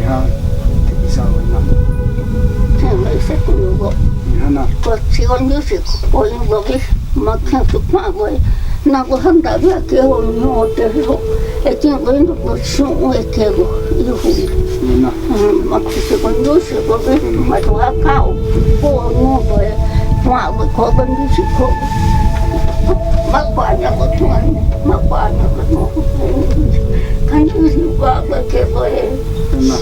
ha isaw na. May isa ko lugo. Hana. Pag sigon music, o yung gabi, magkasok na ako eh. Nakuhanda biya kego nyo teho. Ito yung gabi ko sungo e kego. Iho. Na. Magkasigon music, gabi, matuha kao. Po nyo ko eh. Mga ko ba music ko. Magpanya ko tuwan. Magpanya ko tuwan. Kanyo siya ba kego eh. Na.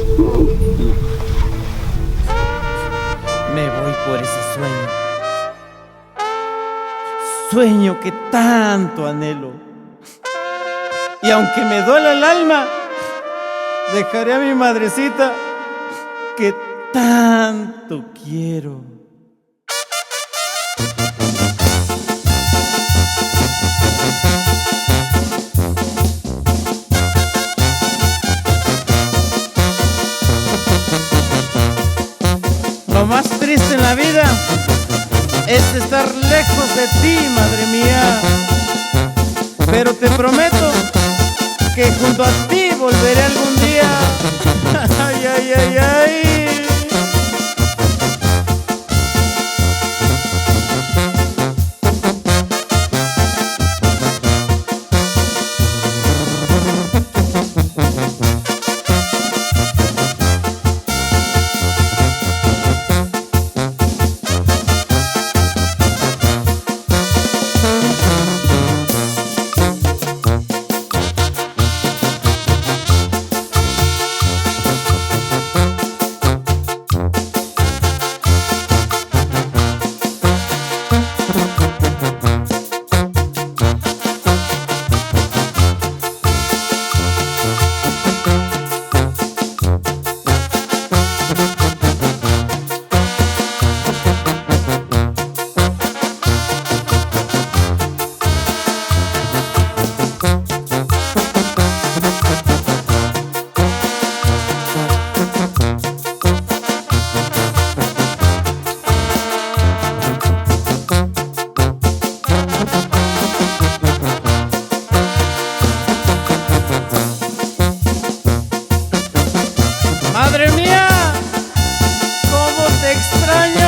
Me voy por ese sueño. Sueño que tanto anhelo. Y aunque me duele el alma, dejaré a mi madrecita que tanto quiero. Lo más triste en la vida es estar lejos de ti, madre mía. Pero te prometo que junto a ti volveré algún día. Ay, ay, ay, ay. Madre mía, cómo te extraño.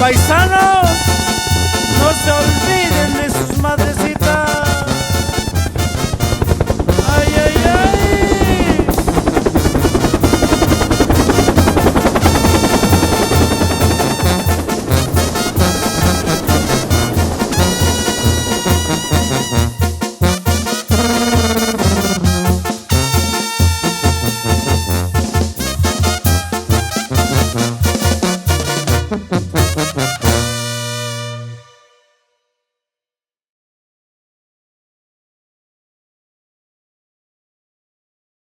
Paisanos, no se olviden.